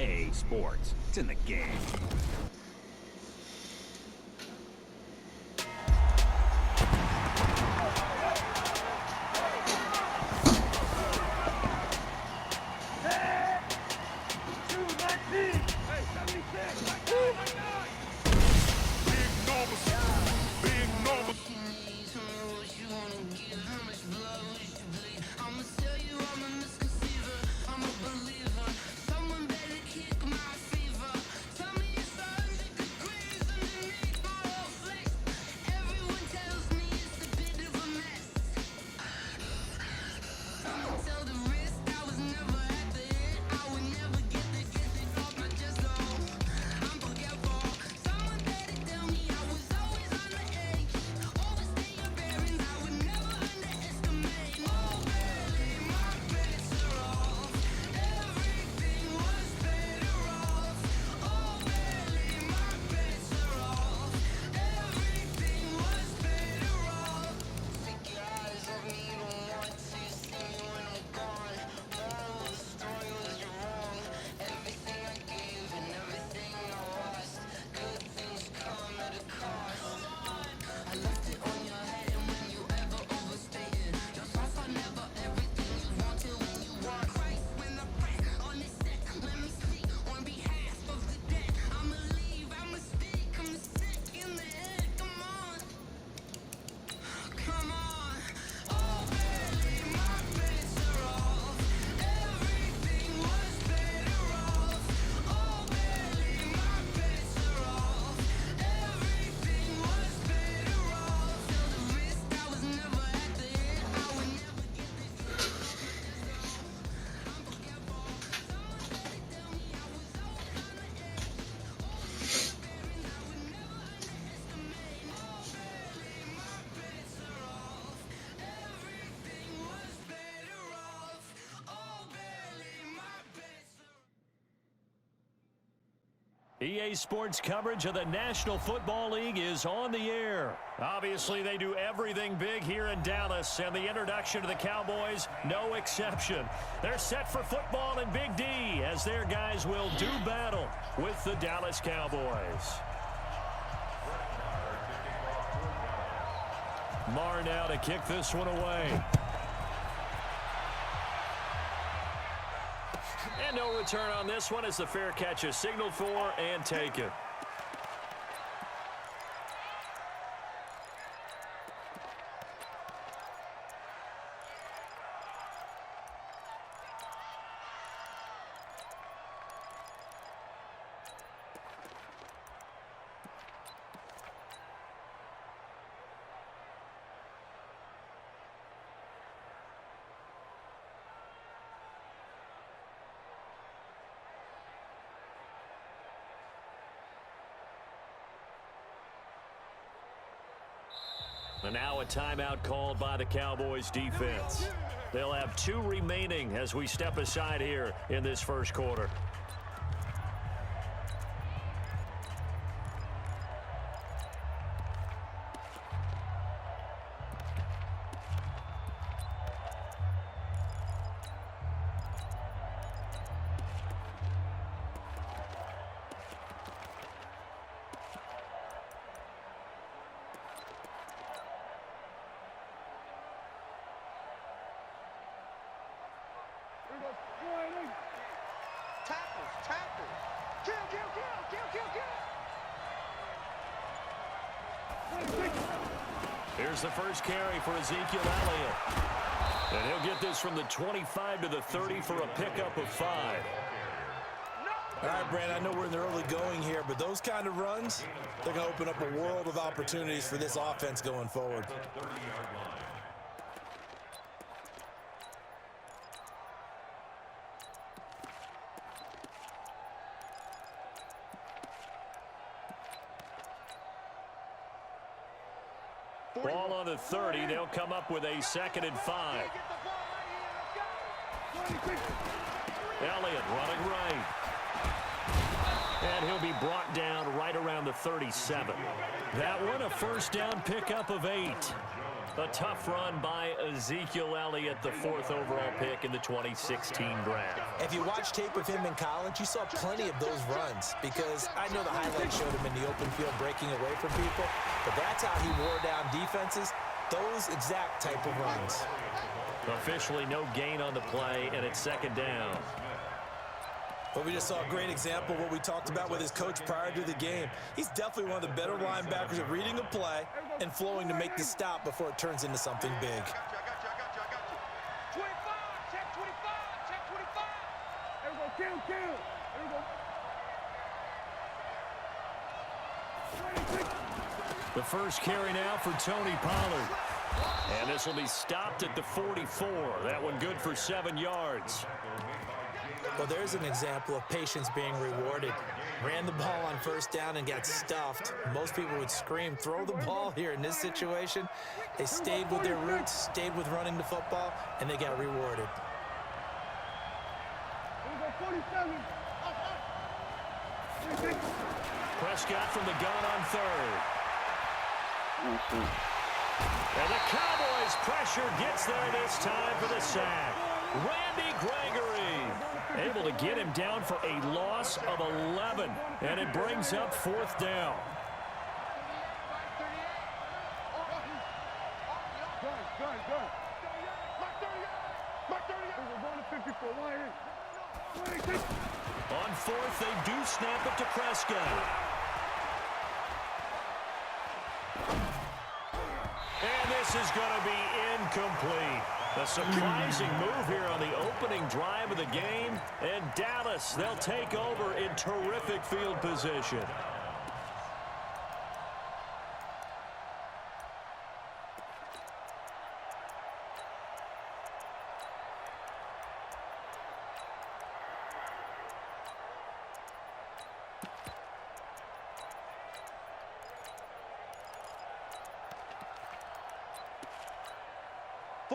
EA Sports. It's in the game. EA Sports coverage of the National Football League is on the air. Obviously, they do everything big here in Dallas, and the introduction to the Cowboys, no exception. They're set for football in Big D as their guys will do battle with the Dallas Cowboys. Marr now to kick this one away. And no return on this one as the fair catch is signaled for and taken. And now a timeout called by the Cowboys defense. They'll have 2 remaining as we step aside here in this first quarter. Here's the first carry for Ezekiel Elliott. And he'll get this from the 25 to the 30 for a pickup of 5. All right, Brandon, I know we're in the early going here, but those kind of runs, they're going to open up a world of opportunities for this offense going forward. Ball on the 30. They'll come up with a 2nd and 5. Elliott running right. And he'll be brought down right around the 37. That one a first down pickup of 8. A tough run by Ezekiel Elliott, the 4th overall pick in the 2016 draft. If you watch tape of him in college, you saw plenty of those runs because I know the highlights showed him in the open field breaking away from people, but that's how he wore down defenses, those exact type of runs. Officially no gain on the play, and it's 2nd down. Well, we just saw a great example of what we talked about with his coach prior to the game. He's definitely one of the better linebackers at reading a play and flowing to make the stop before it turns into something big. I got you. 25, check 25, check 25. There we go, kill. There we go. The first carry now for Tony Pollard. And this will be stopped at the 44. That one good for 7 yards. Well, there's an example of patience being rewarded. Ran the ball on 1st down and got stuffed. Most people would scream, throw the ball here. In this situation, they stayed with their roots, stayed with running the football, and they got rewarded. Prescott from the gun on 3rd. And the Cowboys' pressure gets there this time for the sack. Randy Gregory able to get him down for a loss of 11, and it brings up 4th down. On 4th, they do snap it to Prescott. And this is going to be incomplete. A surprising move here on the opening drive of the game. And Dallas, they'll take over in terrific field position.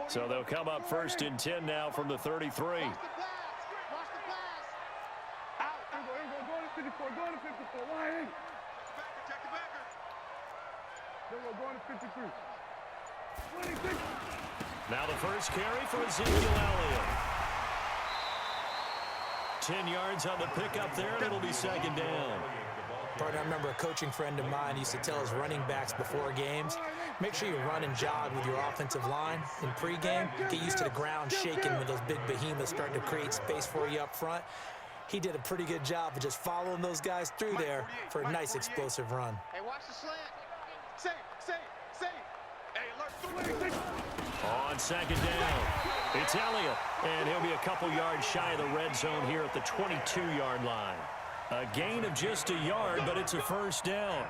So they'll come up 1st and 10 now from the 33. Watch the pass. Out. Go to 54. Go to 54. Why? Check the backer. Go to 53. 26. Now the first carry for Ezekiel Elliott. 10 yards on the pickup there, and it'll be 2nd down. Partner, I remember a coaching friend of mine used to tell his running backs before games, make sure you run and jog with your offensive line in pregame. Get used to the ground shaking when those big behemoths starting to create space for you up front. He did a pretty good job of just following those guys through there for a nice explosive run. Hey, watch the slant. Safe. Hey, alert. On 2nd down, it's Elliott, and he'll be a couple yards shy of the red zone here at the 22-yard line. A gain of just a yard, but it's a 1st down.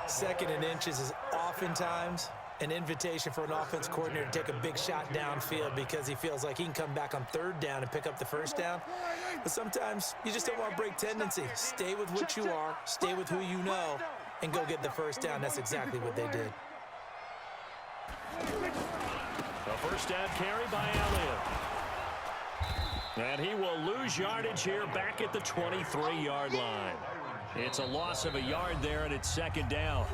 2nd and inches is oftentimes an invitation for an offense coordinator to take a big shot downfield because he feels like he can come back on 3rd down and pick up the 1st down. But sometimes you just don't want to break tendency. Stay with what you are, stay with who you know, and go get the 1st down. That's exactly what they did. A 1st down carry by Elliott. And he will lose yardage here back at the 23-yard line. It's a loss of a yard there, and it's 2nd down.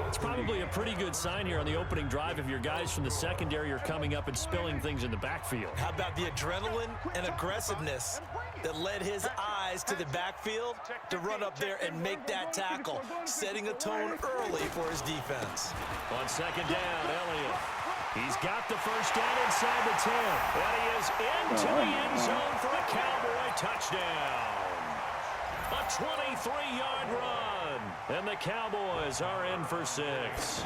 It's probably a pretty good sign here on the opening drive if your guys from the secondary are coming up and spilling things in the backfield. How about the adrenaline and aggressiveness that led his eyes to the backfield to run up there and make that tackle, setting a tone early for his defense. On 2nd down, Elliott. He's got the 1st down inside the 10. And he is into the end zone for a Cowboy touchdown. A 23-yard run. And the Cowboys are in for 6.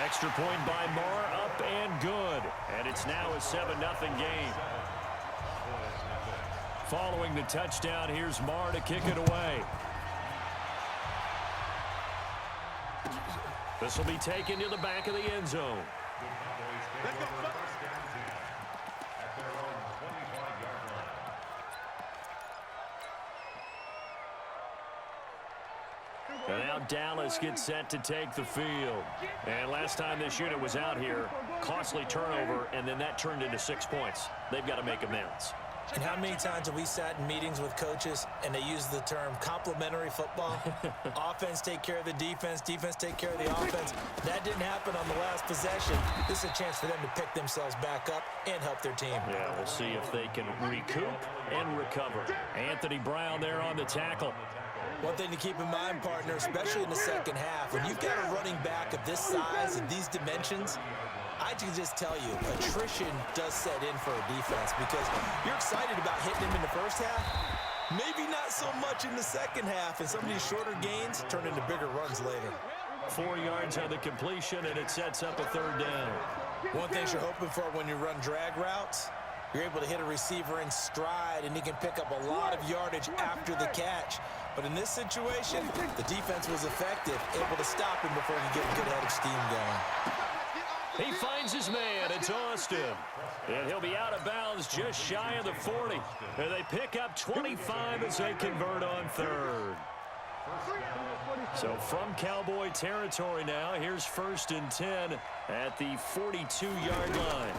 Extra point by Marr, up and good. And it's now a 7-0 game. Following the touchdown, here's Marr to kick it away. This will be taken to the back of the end zone. And now Dallas gets set to take the field. And last time this unit was out here, costly turnover, and then that turned into 6 points. They've got to make amends. And how many times have we sat in meetings with coaches and they use the term complementary football? Offense take care of the defense, defense take care of the offense. That didn't happen on the last possession. This is a chance for them to pick themselves back up and help their team. Yeah, we'll see if they can recoup and recover. Anthony Brown there on the tackle. One thing to keep in mind, partner, especially in the second half, when you've got a running back of this size and these dimensions, I can just tell you, attrition does set in for a defense because you're excited about hitting him in the first half. Maybe not so much in the second half, and some of these shorter gains turn into bigger runs later. 4 yards on the completion, and it sets up a third down. One thing you're hoping for when you run drag routes, you're able to hit a receiver in stride, and he can pick up a lot of yardage after the catch. But in this situation, the defense was effective, able to stop him before he could get a good head of steam going. He finds his man. It's Austin. And he'll be out of bounds just shy of the 40. And they pick up 25 as they convert on third. So from Cowboy territory now, here's 1st and 10 at the 42-yard line.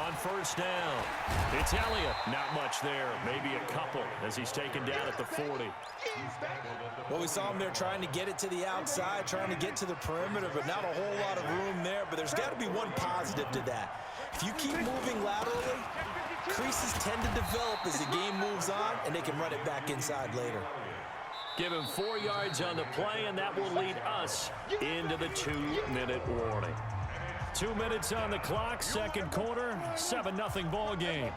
On first down, it's Elliott. Not much there, maybe a couple as he's taken down at the 40. Well, we saw him there trying to get it to the outside, trying to get to the perimeter, but not a whole lot of room there. But there's got to be one positive to that. If you keep moving laterally, creases tend to develop as the game moves on, and they can run it back inside later. Give him 4 yards on the play, and that will lead us into the 2-minute warning. 2 minutes on the clock, second quarter, 7-0 ball game.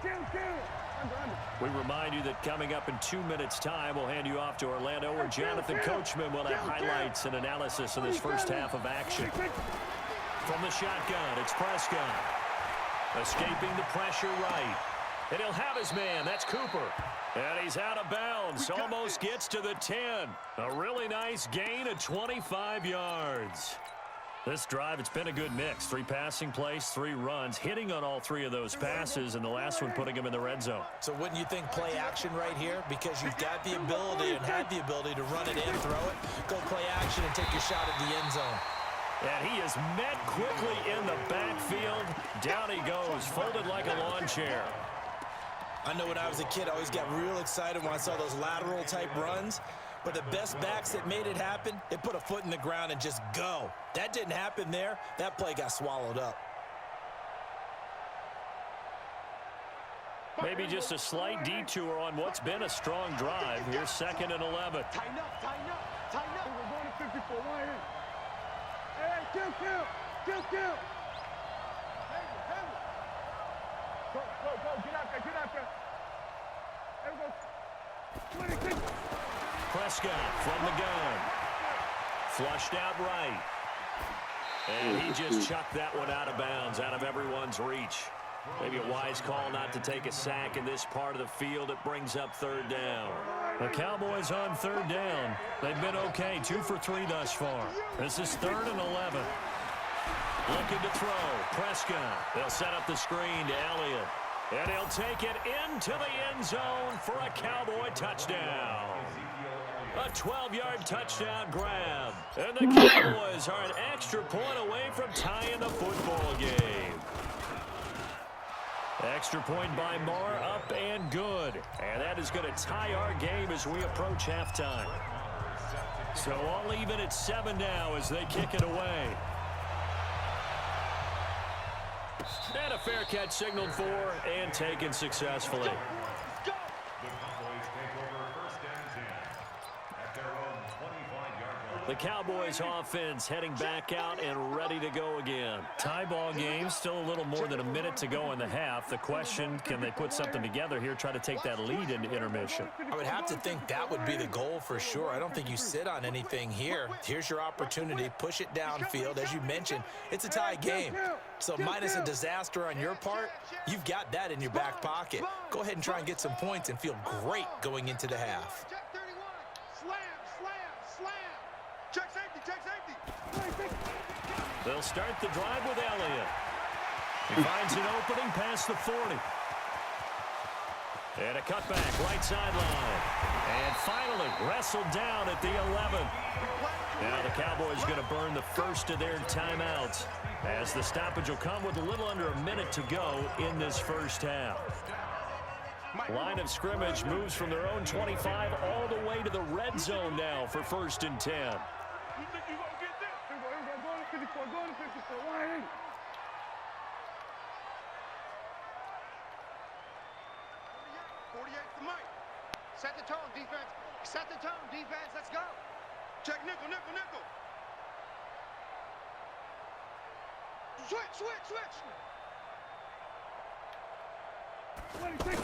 We remind you that coming up in 2 minutes' time, we'll hand you off to Orlando, where Jonathan Coachman will have highlights and analysis of this first half of action. From the shotgun, it's Prescott. Escaping the pressure right. And he'll have his man. That's Cooper. And he's out of bounds. Almost gets to the 10. A really nice gain of 25 yards. This drive, it's been a good mix. 3 passing plays, 3 runs, hitting on all 3 of those passes, and the last one putting him in the red zone. So wouldn't you think play action right here? Because you've got the ability and had the ability to run it in, throw it, go play action, and take your shot at the end zone. And he is met quickly in the backfield. Down he goes, folded like a lawn chair. I know when I was a kid, I always got real excited when I saw those lateral-type runs. But the best backs that made it happen, they put a foot in the ground and just go. That didn't happen there. That play got swallowed up. Maybe just a slight detour on what's been a strong drive. Here's 2nd and 11. Tighten up, tighten up, tighten up. We're going to 54, line in. Hey, kill. Go, get out there. There we go. 26. Prescott from the gun. Flushed out right. And he just chucked that one out of bounds, out of everyone's reach. Maybe a wise call not to take a sack in this part of the field. It brings up 3rd down. The Cowboys on 3rd down. They've been okay, 2 for 3 thus far. This is 3rd and 11. Looking to throw. Prescott. They'll set up the screen to Elliott. And he'll take it into the end zone for a Cowboy touchdown. A 12-yard touchdown grab. And the Cowboys are an extra point away from tying the football game. Extra point by Marr, up and good. And that is going to tie our game as we approach halftime. So all even at 7 now as they kick it away. And a fair catch signaled for and taken successfully. The Cowboys offense heading back out and ready to go again. Tie ball game, still a little more than a minute to go in the half. The question, can they put something together here, try to take that lead into intermission? I would have to think that would be the goal for sure. I don't think you sit on anything here. Here's your opportunity. Push it downfield. As you mentioned, it's a tie game. So minus a disaster on your part, you've got that in your back pocket. Go ahead and try and get some points and feel great going into the half. They'll start the drive with Elliott. He finds an opening past the 40. And a cutback, right sideline. And finally wrestled down at the 11. Now the Cowboys going to burn the first of their timeouts, as the stoppage will come with a little under a minute to go in this first half. Line of scrimmage moves from their own 25 all the way to the red zone now for 1st and 10. You think you gonna get this? Here we go. Go to 54. Go to 54. Why ain't? 48 to Mike. Set the tone, defense. Set the tone, defense. Let's go. Check nickel, nickel, nickel. Switch, switch, switch. 26.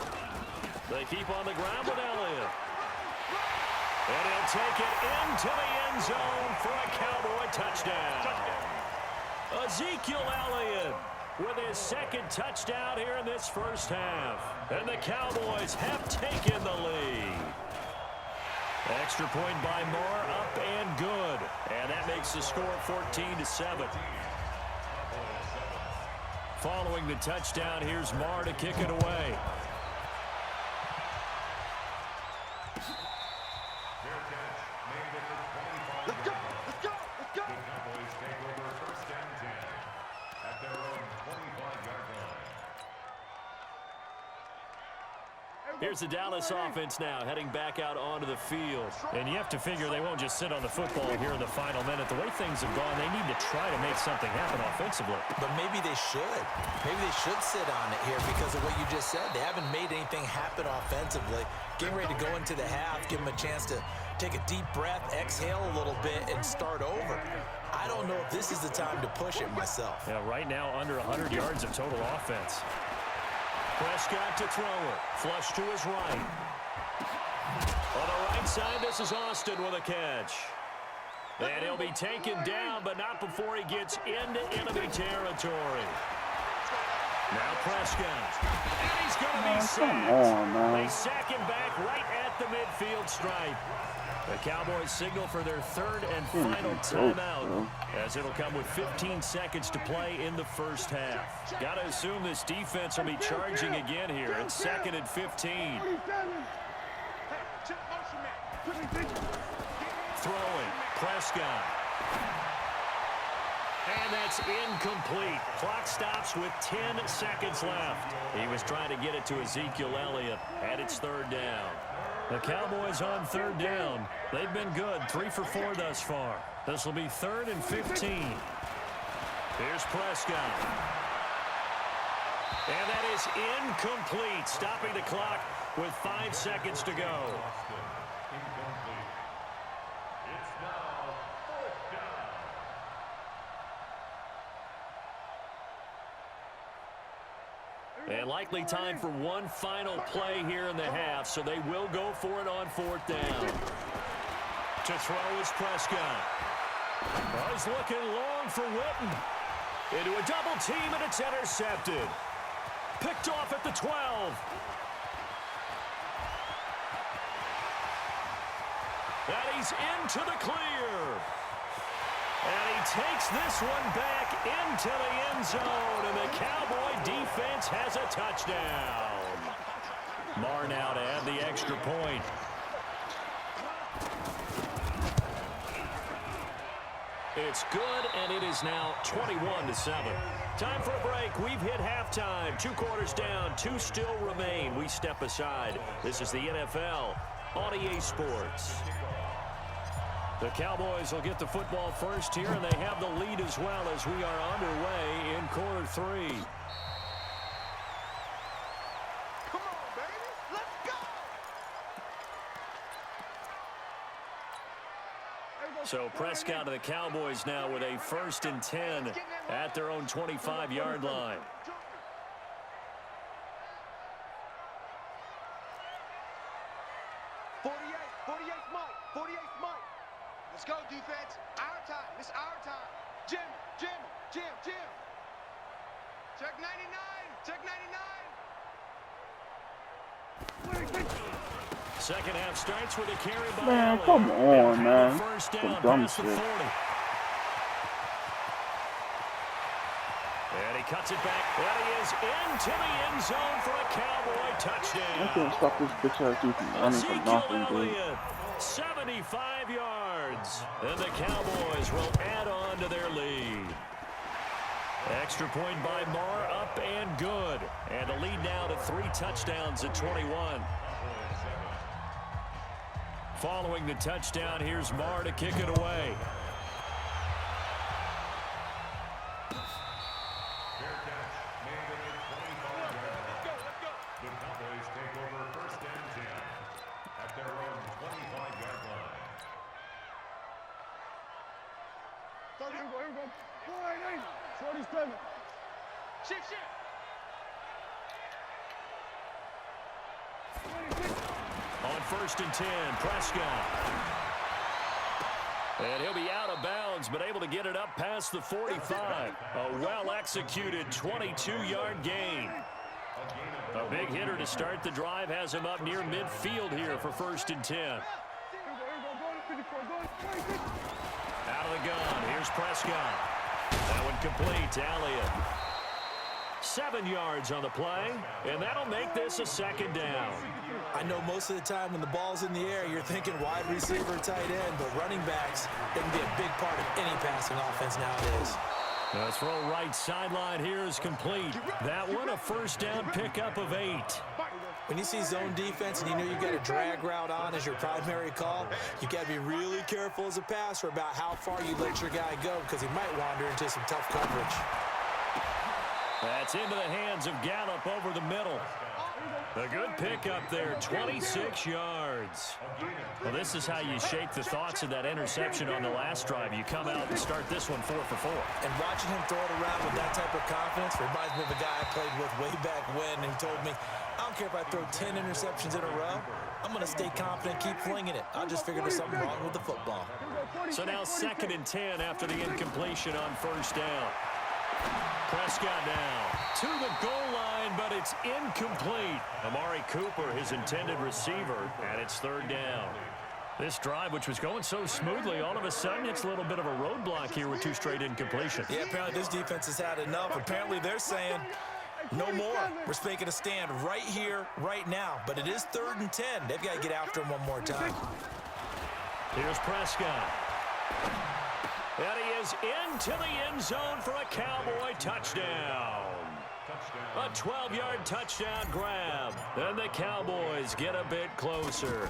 They keep on the ground with Elliott. And he'll take it into the end zone for a Cowboy touchdown. Ezekiel Elliott with his 2nd touchdown here in this first half. And the Cowboys have taken the lead. Extra point by Moore, up and good. And that makes the score 14-7. Following the touchdown, here's Marr to kick it away. Let's go, let's go, let's go. The Cowboys take over 1st and 10 at their own 25-yard line. Here's the Dallas offense now heading back out onto the field. And you have to figure they won't just sit on the football here in the final minute. The way things have gone, they need to try to make something happen offensively. But maybe they should. Maybe they should sit on it here because of what you just said. They haven't made anything happen offensively. Getting ready to go into the half, give them a chance to take a deep breath, exhale a little bit, and start over. I don't know if this is the time to push it myself. Yeah, right now under 100 yards of total offense. Prescott to throw it. Flush to his right. On the right side, this is Austin with a catch. And he'll be taken down, but not before he gets into enemy territory. Now Prescott. And he's going to be sacked. They sack him back right at the midfield stripe. The Cowboys signal for their 3rd and final timeout, as it'll come with 15 seconds to play in the first half. Got to assume this defense will be charging again here. It's 2nd and 15. Throwing, Prescott. And that's incomplete. Clock stops with 10 seconds left. He was trying to get it to Ezekiel Elliott, and it's 3rd down. The Cowboys on 3rd down. They've been good, 3 for 4 thus far. This will be 3rd and 15. Here's Prescott. And that is incomplete, stopping the clock with 5 seconds to go. It's now 4th down. And likely time for one final play here in the half, so they will go for it on 4th down. To throw is Prescott. Oh, he's looking long for Witten. Into a double team, and it's intercepted. Picked off at the 12. And he's into the clear. And he takes this one back into the end zone, and the Cowboy defense has a touchdown. Marr now to add the extra point. It's good, and it is now 21-7. Time for a break. We've hit halftime. 2 quarters down, 2 still remain. We step aside. This is the NFL on EA Sports. The Cowboys will get the football first here, and they have the lead as well as we are underway in quarter 3. Come on, baby. Let's go. So Prescott of the Cowboys now with a 1st and 10 at their own 25-yard line. Let's go, defense. Our time. It's our time. Jim. Check 99. Check 99. Second half starts with a carry by Man, Elliott. come on, man. First Some down dumb past the shit. 40. And he cuts it back. And he is into the end zone for a Cowboy touchdown. I can't stop this bitch ass dude from running from Ezekiel nothing, dude. Elliott, 75 yards. And the Cowboys will add on to their lead. Extra point by Marr, up and good. And the lead now to 3 touchdowns at 21. Following the touchdown, here's Marr to kick it away. Fair catch made at the 25-yard line. The Cowboys take over first and 10 at their own 25-yard line. Here we go. 4-8. 47. Shift, shift. 26. On first and 10, Prescott. And he'll be out of bounds, but able to get it up past the 45. A well-executed 22-yard gain. A big hitter to start the drive has him up near midfield here for first and 10. Here we go. Go to 54. Go to 26. Out of the gun, here's Prescott. That one complete to Elliott. 7 yards on the play, and that'll make this a second down. I know most of the time when the ball's in the air, you're thinking wide receiver, tight end, but running backs, they can be a big part of any passing offense nowadays. The throw right sideline here is complete. That one a first down pickup of 8. When you see zone defense and you know you've got a drag route on as your primary call, you got to be really careful as a passer about how far you let your guy go because he might wander into some tough coverage. That's into the hands of Gallup over the middle. A good pickup there, 26 yards. Well, this is how you shake the thoughts of that interception on the last drive. You come out and start this one 4 for 4. And watching him throw it around with that type of confidence reminds me of a guy I played with way back when who told me, I don't care if I throw 10 interceptions in a row, I'm going to stay confident, keep flinging it. I just figured there's something wrong with the football. So now 2nd and 10 after the incompletion on first down. Prescott now to the goal line, but it's incomplete. Amari Cooper, his intended receiver, and it's 3rd down. This drive, which was going so smoothly, all of a sudden it's a little bit of a roadblock here with 2 straight incompletions. Yeah, apparently this defense has had enough. Apparently they're saying, no more. We're making a stand right here, right now. But it is 3rd and 10. They've got to get after him one more time. Here's Prescott. And he is into the end zone for a Cowboy touchdown. A 12-yard touchdown grab. And the Cowboys get a bit closer.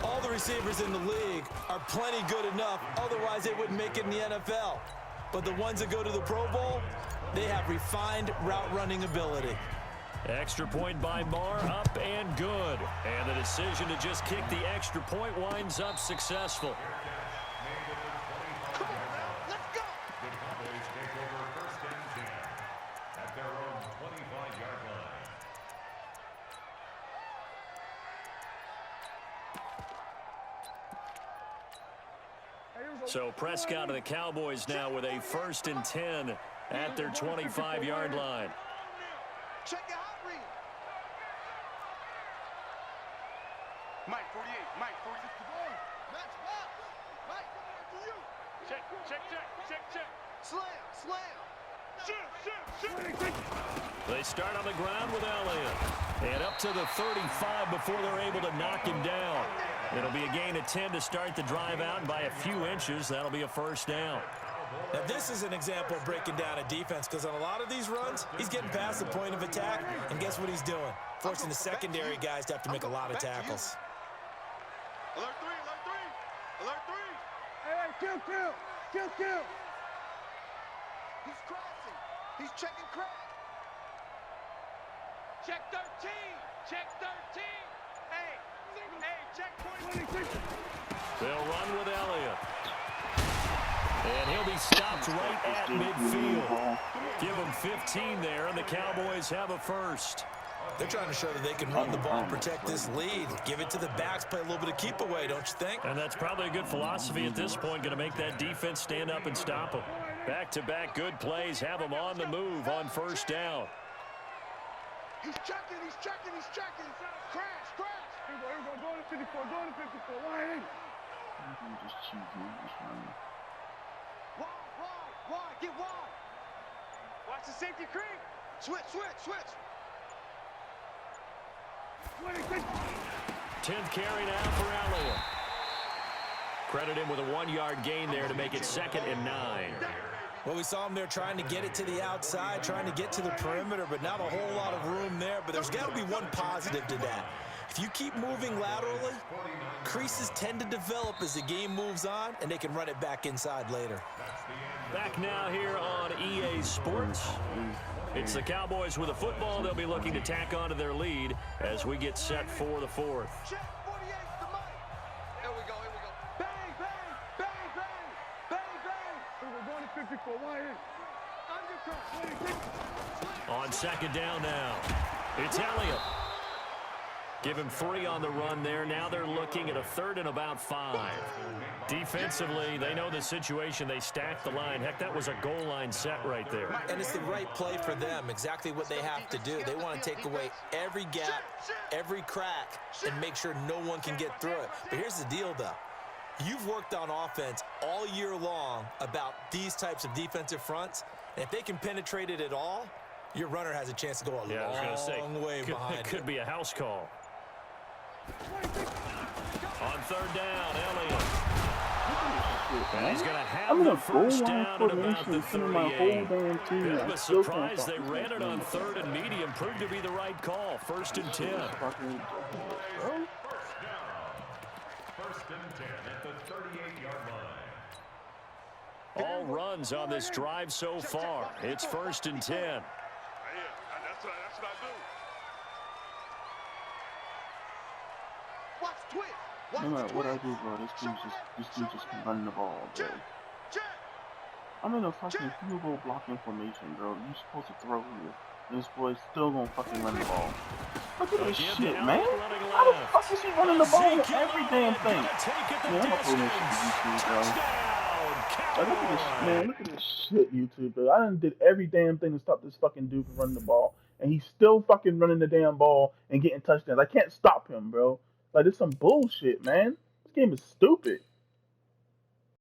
All the receivers in the league are plenty good enough. Otherwise, they wouldn't make it in the NFL. But the ones that go to the Pro Bowl, they have refined route running ability. Extra point by Marr, up and good. And the decision to just kick the extra point winds up successful. So Prescott of the Cowboys now with a 1st and 10 at their 25-yard line. Check your hot read. Mike, 48. Mike, 46. Match back. Mike, to you. Check. Slam. Shoot. They start on the ground with Elliott. And up to the 35 before they're able to knock him down. It'll be a gain of 10 to start the drive out, and by a few inches, that'll be a first down. Now, this is an example of breaking down a defense because on a lot of these runs, he's getting past the point of attack, and guess what he's doing? Forcing the secondary guys to have to make a lot of tackles. Alert 3. Hey, kill. He's crossing. He's checking crack. Check 13. Hey, check point. 26. They'll run with Elliott. And he'll be stopped right at midfield. Give him 15 there, and the Cowboys have a first. They're trying to show that they can run the ball and protect this lead. Give it to the backs, play a little bit of keep away, don't you think? And that's probably a good philosophy at this point, going to make that defense stand up and stop them. Back-to-back good plays have them on the move on first down. He's checking. Crash. Here we go. Go to 54. Wide. Wide. Get wide. Watch the safety creep. Switch. 26. 10th carry now for Elliott. Credit him with a 1-yard gain there to make it 2nd and 9. Well, we saw him there trying to get it to the outside, trying to get to the perimeter, but not a whole lot of room there. But there's got to be one positive to that. If you keep moving laterally, creases tend to develop as the game moves on, and they can run it back inside later. Back now here on EA Sports. It's the Cowboys with a football. They'll be looking to tack onto their lead as we get set for the fourth. Check 48 to Mike. Here we go, here we go. Bang, bang, bang, bang, bang, bang. We're going to 54. Why in? Undercut. 26. On second down now, it's Elliott. Give him 3 on the run there. Now they're looking at a 3rd and about 5. Defensively, they know the situation. They stack the line. Heck, that was a goal line set right there. And it's the right play for them, exactly what they have to do. They want to take away every gap, every crack, and make sure no one can get through it. But here's the deal, though. You've worked on offense all year long about these types of defensive fronts. And if they can penetrate it at all, your runner has a chance to go a long way behind it. Could be a house call. On 3rd down, Elliott. And he's going to have the first down at about the 38. Bit of a surprise. They ran it on 3rd and medium. Proved to be the right call. 1st and 10. First and 10 at the 38-yard line. All runs on this drive so far. It's 1st and 10. That's what I do. Watch twist. No matter what I do, bro, this dude's just running the ball, bro. I'm in a fucking field goal blocking formation, bro. You supposed to throw here. This boy's still gonna fucking run the ball. Look at this shit, man. How the fuck is he running the ball with every damn thing? Man, I'm gonna pull this shit to YouTube, bro. Like, look at this, man. Look at this shit, YouTube, bro. I done did every damn thing to stop this fucking dude from running the ball, and he's still fucking running the damn ball and getting touchdowns. I can't stop him, bro. Like, this some bullshit, man. This game is stupid.